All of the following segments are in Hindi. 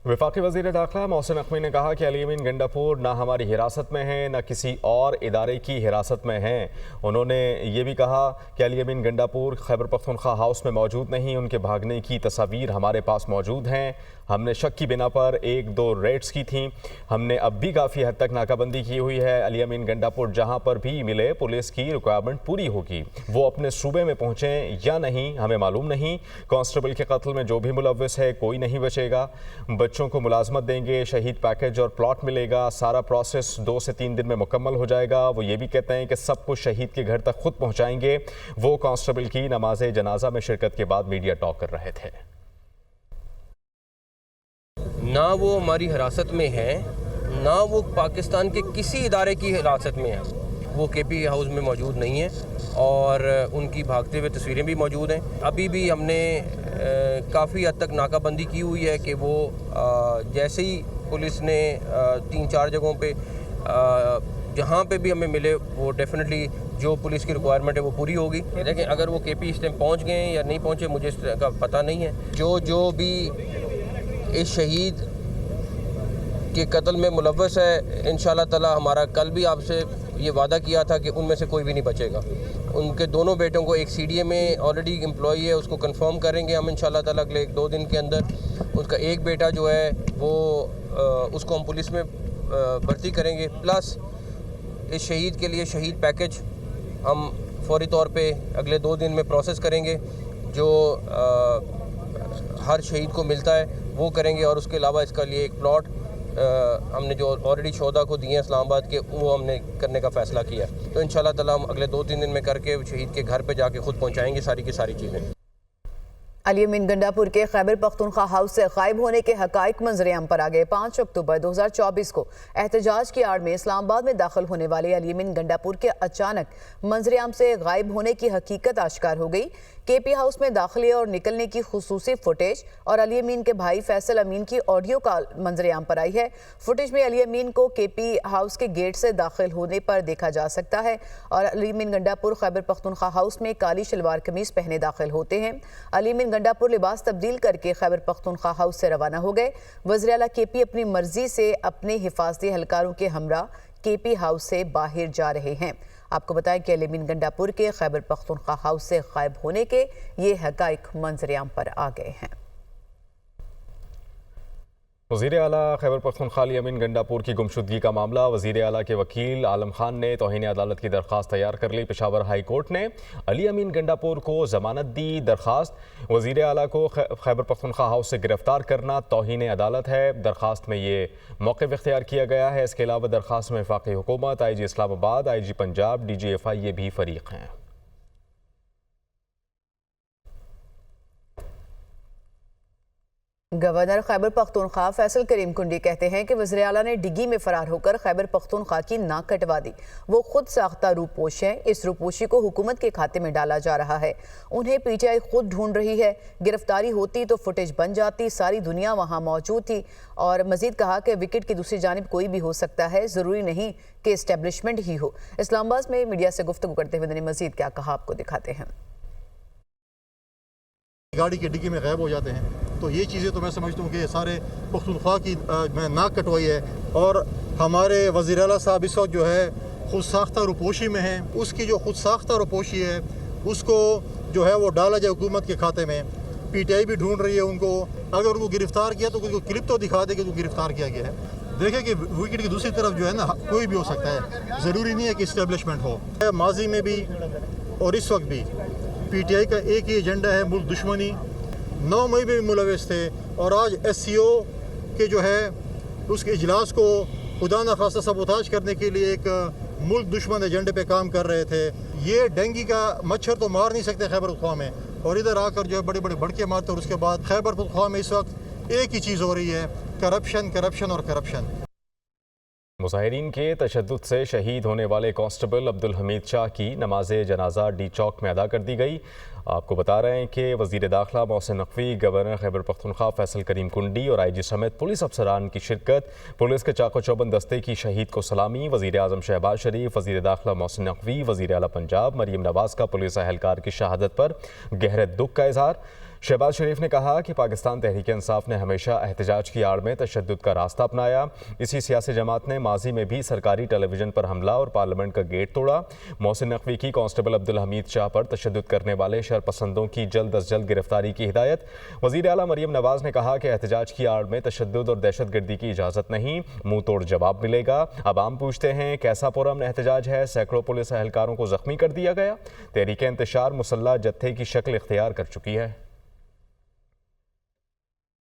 वफाकी वज़ीर दाखिला मोहसिन नकवी ने कहा कि अली अमीन गंडापुर ना हमारी हिरासत में हैं न किसी और इदारे की हिरासत में हैं। उन्होंने ये भी कहा कि अली अमीन गंडापुर खैबर पख्तूनख्वा हाउस में मौजूद नहीं, उनके भागने की तस्वीर हमारे पास मौजूद हैं। हमने शक की बिना पर 1-2 रेड्स की थी। हमने अब भी काफ़ी हद तक नाकाबंदी की हुई है। अली अमीन गंडापुर जहाँ पर भी मिले पुलिस की रिक्वायरमेंट पूरी होगी। वो अपने सूबे में पहुँचें या नहीं हमें मालूम नहीं। कांस्टेबल के कत्ल में जो भी मुलव्वस है कोई नहीं बचेगा। बच्चों को मुलाजमत देंगे, शहीद पैकेज और प्लॉट मिलेगा। सारा प्रोसेस 2 से 3 दिन में मुकम्मल हो जाएगा। वो ये भी कहते हैं कि सब कुछ शहीद के घर तक खुद पहुँचाएंगे। वो कांस्टेबल की नमाज जनाजा में शिरकत के बाद मीडिया टॉक कर रहे थे। ना वो हमारी हिरासत में है, ना वो पाकिस्तान के किसी इदारे की हिरासत में है। वो केपी हाउस में मौजूद नहीं है और उनकी भागते हुए तस्वीरें भी मौजूद हैं। अभी भी हमने काफ़ी हद तक नाकाबंदी की हुई है कि वो जैसे ही पुलिस ने 3-4 जगहों पे जहाँ पे भी हमें मिले वो डेफिनेटली जो पुलिस की रिक्वायरमेंट है वो पूरी होगी। लेकिन अगर वो केपी इस टाइम पहुँच गए या नहीं पहुँचे मुझे इस तरह का पता नहीं है। जो भी इस शहीद के कत्ल में मुलव्वस है, इंशाल्लाह ताला हमारा कल भी आपसे ये वादा किया था कि उनमें से कोई भी नहीं बचेगा। उनके दोनों बेटों को एक CDA में ऑलरेडी एम्प्लॉई है, उसको कंफर्म करेंगे हम इंशाल्लाह ताला अगले 1-2 दिन के अंदर। उसका एक बेटा जो है वो उसको हम पुलिस में भर्ती करेंगे। प्लस इस शहीद के लिए शहीद पैकेज हम फौरी तौर पे अगले 2 दिन में प्रोसेस करेंगे, जो हर शहीद को मिलता है वो करेंगे। और उसके अलावा इसका लिए एक प्लॉट हमने जो ऑलरेडी शोधा को दिए हैं इस्लामाबाद के, वो हमने करने का फ़ैसला किया है। तो इंशाल्लाह ताला हम अगले 2-3 दिन में करके शहीद के घर पे जाके खुद पहुंचाएंगे सारी की सारी चीज़ें। अली अमीन गंडापुर के खैबर पख्तूनख्वा हाउस से गायब होने के हकाइक मंजरेआम पर आ गए। 5 अक्टूबर 2024 को एहतजाज की आड़ में इस्लामाबाद में दाखिल होने वाले अली अमीन गंडापुर के अचानक मंजरेआम से गायब होने की हकीकत आश्कार हो गई। केपी हाउस में दाखिले और निकलने की खुसूसी फुटेज और अली अमीन के भाई फैसल अमीन की ऑडियो कॉल मंजरेआम पर आई है। फुटेज में अली अमीन को केपी हाउस के गेट से दाखिल होने पर देखा जा सकता है और अली अमीन गंडापुर खैबर पख्तूनख्वा हाउस में काली शलवार कमीज पहने दाखिल होते हैं। अली अमीन गंडापुर लिबास तब्दील करके खैबर पख्तूनख्वा हाउस से रवाना हो गए। वज़ीर आला केपी अपनी मर्जी से अपने हिफाजती एहलकारों के हमरा केपी हाउस से बाहर जा रहे हैं। आपको बताएं कि अली अमीन गंडापुर के खैबर पख्तूनख्वा हाउस से गायब होने के ये हकाइक मंजरेआम पर आ गए हैं। वज़ीर आला खैबर पख्तूनख्वा अली अमीन गंडापुर की गुमशुदगी का मामला वज़ीर आला के वकील आलम खान ने तौहीन अदालत की दरख्वास्त तैयार कर ली। पेशावर हाई कोर्ट ने अली अमीन गंडापुर को ज़मानत दी। दरख्वास्त वज़ीर आला को खैबर पख्तूनख्वा हाउस से गिरफ्तार करना तौहीन अदालत है। दरख्वास्त में ये मौक़िफ़ इख्तियार किया गया है। इसके अलावा दरख्वास्त में वफाकी हुकूमत, IG Islamabad, IG Punjab, DGFI ये भी फ़रीक हैं। गवर्नर खैबर पख्तूनख्वा फैसल करीम कुंडी कहते हैं कि वज़ीर आला ने डिग्गी में फरार होकर खैबर पख्तूनख्वा की नाक कटवा दी। वो खुद साख्ता रूपोश है। इस रूपोशी को हुकूमत के खाते में डाला जा रहा है। उन्हें PTI खुद ढूंढ रही है। गिरफ्तारी होती तो फुटेज बन जाती, सारी दुनिया वहाँ मौजूद थी। और मजीद कहा कि विकेट की दूसरी जानिब कोई भी हो सकता है, ज़रूरी नहीं कि इस्टेब्लिशमेंट ही हो। इस्लामाबाद में मीडिया से गुफ्तगू करते हुए उन्होंने मजीद क्या कहा, आपको दिखाते हैं। गाड़ी की डिग्गी में गायब हो जाते हैं, तो ये चीज़ें तो मैं समझता हूँ कि सारे पख्तूनख्वा की नाक कटवाई है। और हमारे वज़ीर आला साहब इस वक्त जो है खुद साख्ता रुपोशी में हैं। उसकी जो खुद साख्ता रुपोशी है उसको जो है वो डाला जाए हुकूमत के खाते में। PTI भी ढूंढ रही है उनको। अगर उनको गिरफ्तार किया तो उनको क्लिप तो दिखा दे कि उनको गिरफ्तार किया गया है। देखें कि विकेट की दूसरी तरफ जो है ना कोई भी हो सकता है, ज़रूरी नहीं है कि इस्टेब्लिशमेंट हो। माजी में भी और इस वक्त भी PTI का एक ही एजेंडा है, मुल्क दुश्मनी। 9 मई में भी मुलविस थे और आज SCO के जो है उसके इजलास को खुदा न खास्ता सबूताज करने के लिए एक मुल्क दुश्मन एजेंडे पे काम कर रहे थे। ये डेंगू का मच्छर तो मार नहीं सकते खैबर पख्तूनख्वा में, और इधर आकर जो है बड़े बड़े भड़के मारते। और उसके बाद खैबर पख्तूनख्वा में इस वक्त एक ही चीज़ हो रही है, करप्शन, करप्शन और करप्शन। मुजाहिरीन के तशद्दुद से शहीद होने वाले कांस्टेबल अब्दुल हमीद शाह की नमाज जनाजा D चौक में अदा कर दी गई। आपको बता रहे हैं कि वज़ीर दाखिला मोहसिन नकवी, गवर्नर खैबर पख्तूनख्वा फैसल करीम कुंडी और IG समेत पुलिस अफसरान की शिरकत। पुलिस के चाको चौबंद दस्ते की शहीद को सलामी। वज़ीर आज़म शहबाज शरीफ, वज़ीर दाखिला मोहसिन नकवी, वज़ीर आला पंजाब मरीम नवाज़ का पुलिस एहलकार की शहादत पर गहरे दुख का इजहार। शहबाज शरीफ ने कहा कि पाकिस्तान तहरीक इंसाफ ने हमेशा एहतजाज की आड़ में तशद्दुद का रास्ता अपनाया। इसी सियासी जमात ने माजी में भी सरकारी टेलीविजन पर हमला और पार्लियामेंट का गेट तोड़ा। मोहसिन नकवी की कांस्टेबल अब्दुल हमीद शाह पर तशद्दुद करने वाले शरपसंदों की जल्द अज जल्द गिरफ्तारी की हिदायत। वज़ीर आला मरियम नवाज ने कहा कि एहतजाज की आड़ में तशद्दुद और दहशतगर्दी की इजाज़त नहीं, मुंह तोड़ जवाब मिलेगा। अब आम पूछते हैं, कैसा पुरअमन एहतजाज है? सैकड़ों पुलिस एहलकारों को जख्मी कर दिया गया। तहरीक इंतशार मुसल्लह जत्थे की शक्ल इख्तियार कर चुकी है।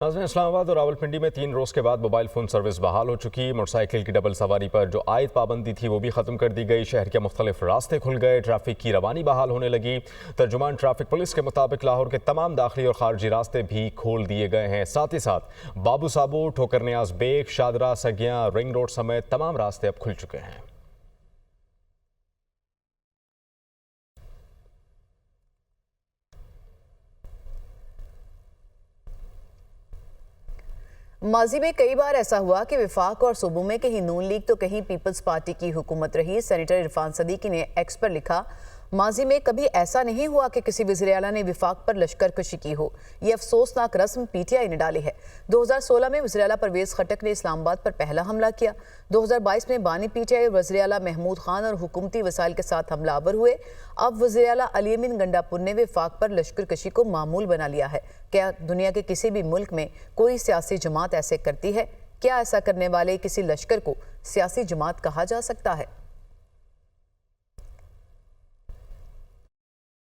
नाज़रीन, इस्लामाबाद और रावलपिंडी में 3 रोज़ के बाद मोबाइल फ़ोन सर्विस बहाल हो चुकी। मोटरसाइकिल की डबल सवारी पर जो आयद पाबंदी थी वो भी ख़त्म कर दी गई। शहर के मुख्तलिफ रास्ते खुल गए, ट्रैफिक की रवानी बहाल होने लगी। तर्जुमान ट्रैफिक पुलिस के मुताबिक लाहौर के तमाम दाखिली और खारजी रास्ते भी खोल दिए गए हैं। साथ ही साथ बाबू साबू, ठोकर नियाज बेग, शादरा, सगियाँ, रिंग रोड समेत तमाम रास्ते अब खुल चुके हैं। माजी में कई बार ऐसा हुआ कि विफाक और सूबों में कहीं नून लीग तो कहीं पीपल्स पार्टी की हुकूमत रही। सेनेटर इरफान सदीकी ने एक्स पर लिखा, माजी में कभी ऐसा नहीं हुआ कि किसी वज़ीर आला ने विफाक पर लश्कर कशी की हो। ये अफसोसनाक रस्म पीटीआई ने डाली है। 2016 में वज़ीर आला परवेज़ खटक ने इस्लामाबाद पर पहला हमला किया। 2022 में बानी पीटीआई और वज़ीर आला महमूद खान और हुकूमती वसाइल के साथ हमलावर हुए। अब वज़ीर आला अली अमीन गंडापुर ने विफाक पर लश्कर कशी को मामूल बना लिया है। क्या दुनिया के किसी भी मुल्क में कोई सियासी जमात ऐसे करती है? क्या ऐसा करने वाले किसी लश्कर को सियासी जमात कहा जा सकता है?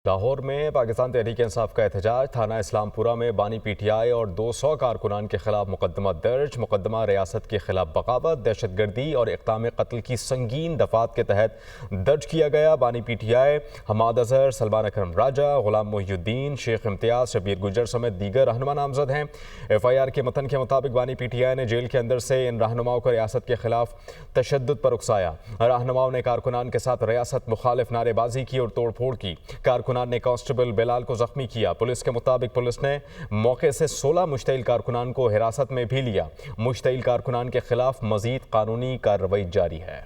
लाहौर में पाकिस्तान तहरीक इंसाफ का एहतजाज। थाना इस्लामपुरा में बानी पीटीआई और 200 कारकुनान के खिलाफ मुकदमा दर्ज। मुकदमा रियासत के खिलाफ बगावत, दहशतगर्दी और इक़दाम कत्ल की संगीन दफात के तहत दर्ज किया गया। बानी पीटीआई हमाद अजहर, सलमान अकरम राजा, गुलाम मोहिउद्दीन, शेख इम्तियाज, शबीर गुजर समेत दीगर रहनुमा नामजद हैं। FIR के मतन के मुताबिक बानी पीटीआई ने जेल के अंदर से इन रहनुमाओं को रियासत के खिलाफ तशद्दुद पर उकसाया। रहनुमाओं ने कारकुनान के साथ रियासत मुखालिफ नारेबाजी की और तोड़ फोड़ की। कारकुनान ने कांस्टेबल बिलाल को जख्मी किया। पुलिस के मुताबिक पुलिस ने मौके से 16 मुश्तइल कारकुनान को हिरासत में भी लिया। मुश्तइल कारकुनान के खिलाफ मजीद कानूनी कार्रवाई जारी है।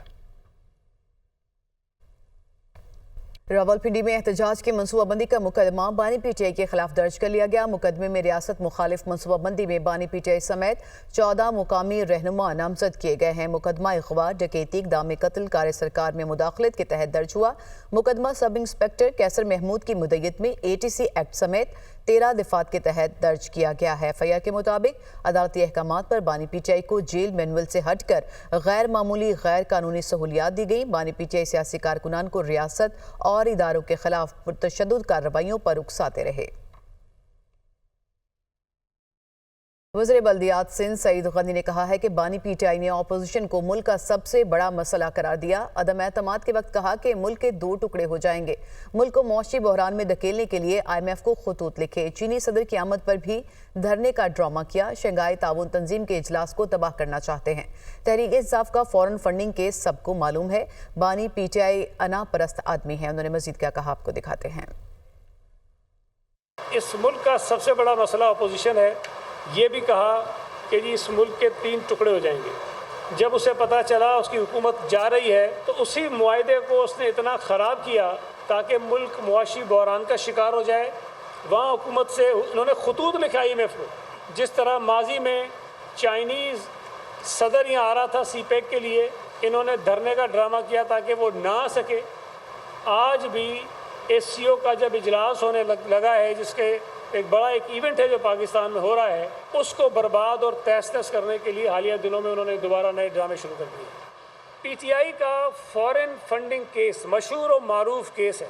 रावलपिंडी में एहतजाज की मनसूबाबंदी का मुकदमा बानी पीटीआई के खिलाफ दर्ज कर लिया गया। मुकदमे में रियासत मुखालिफ मनसूबाबंदी में बानी पीटीआई समेत 14 मुकामी रहनुमा नामजद किए गए हैं। मुकदमा अगवा, डकैती, इक़दाम कत्ल, कार्य सरकार में मुदाखलत के तहत दर्ज हुआ। मुकदमा सब इंस्पेक्टर कैसर महमूद की मुद्दत में ATC एक्ट समेत 13 दफात के तहत दर्ज किया गया है। FIR के मुताबिक अदालती अहकामात पर बानी पीटीआई को जेल मैनुअल से हटकर गैर मामूली गैर कानूनी सहूलियात दी गई। बानी पीटीआई सियासी कारकुनान को रियासत और इदारों के खिलाफ पुरतशद्दुद कार्रवाइयों पर उकसाते रहे। वज़ीर बल्दियात सिंध सईद गनी ने कहा है कि बानी पीटीआई ने अपोजिशन को मुल्क का सबसे बड़ा मसला करार दिया। अदम एतमाद के वक्त कहा कि मुल्क के 2 टुकड़े हो जाएंगे। मुल्क को मौशी बहरान में धकेलने के लिए IMF को खतूत लिखे। चीनी सदर की आमद पर भी धरने का ड्रामा किया। शंघाई ताउन तंजीम के इजलास को तबाह करना चाहते हैं। तहरीक इंसाफ का फॉरेन फंडिंग केस सबको मालूम है। बानी पीटीआई अना परस्त आदमी है। उन्होंने मजीद क्या कहा, आपको दिखाते हैं। इस मुल्क का सबसे बड़ा मसला अपोजिशन है। ये भी कहा कि जी इस मुल्क के 3 टुकड़े हो जाएंगे। जब उसे पता चला उसकी हुकूमत जा रही है तो उसी मुआहदे को उसने इतना ख़राब किया ताकि मुल्क मुआशी बहरान का शिकार हो जाए। वहाँ हुकूमत से उन्होंने खतूत लिखा IMF को। जिस तरह माजी में चाइनीज़ सदर यहाँ आ रहा था CPEC के लिए, इन्होंने धरने का ड्रामा किया ताकि वो ना आ सके। आज भी SCO का जब इजलास होने लगा है, जिसके एक बड़ा इवेंट है जो पाकिस्तान में हो रहा है, उसको बर्बाद और तहस-नहस करने के लिए हालिया दिनों में उन्होंने दोबारा नए ड्रामे शुरू कर दिए। पीटीआई का फॉरेन फंडिंग केस मशहूर और मारूफ केस है।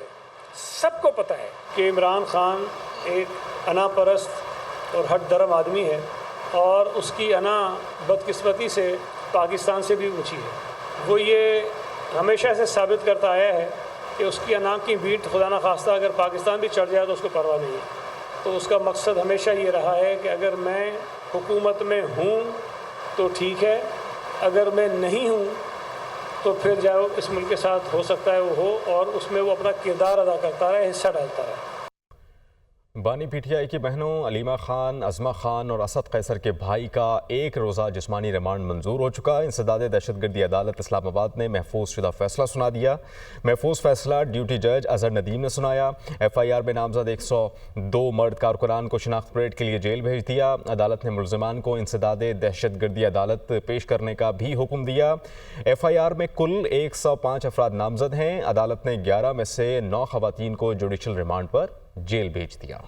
सबको पता है कि इमरान खान एक अना परस्त और हट धर्म आदमी है और उसकी अना बदकिस्मती से पाकिस्तान से भी ऊँची है। वो ये हमेशा से साबित करता आया है कि उसकी अना की बीट खुदा न खास्ता अगर पाकिस्तान भी चढ़ जाए तो उसको परवाह नहीं है। तो उसका मकसद हमेशा ये रहा है कि अगर मैं हुकूमत में हूँ तो ठीक है, अगर मैं नहीं हूँ तो फिर जो इस मुल्क के साथ हो सकता है वो हो, और उसमें वो अपना किरदार अदा करता रहे, हिस्सा डालता रहे। बानी पीटीआई की बहनों अलीमा खान, अज़मा खान और असद कैसर के भाई का एक रोज़ा जिस्मानी रिमांड मंजूर हो चुका। इंसदाद दहशतगर्दी अदालत इस्लामाबाद ने महफूज शुदा फैसला सुना दिया। महफूज फैसला ड्यूटी जज अजहर नदीम ने सुनाया। FIR में नामजद 102 मर्द कारकुनान को शिनाख्त परेड के लिए जेल भेज दिया। अदालत ने मुलजमान को इंसदाद दहशतगर्दी अदालत पेश करने का भी हुक्म दिया। FIR में कुल 105 अफराद नामजद हैं। अदालत ने 11 में से 9 खवातीन को जुडिशल रिमांड पर जेल भेज दिया।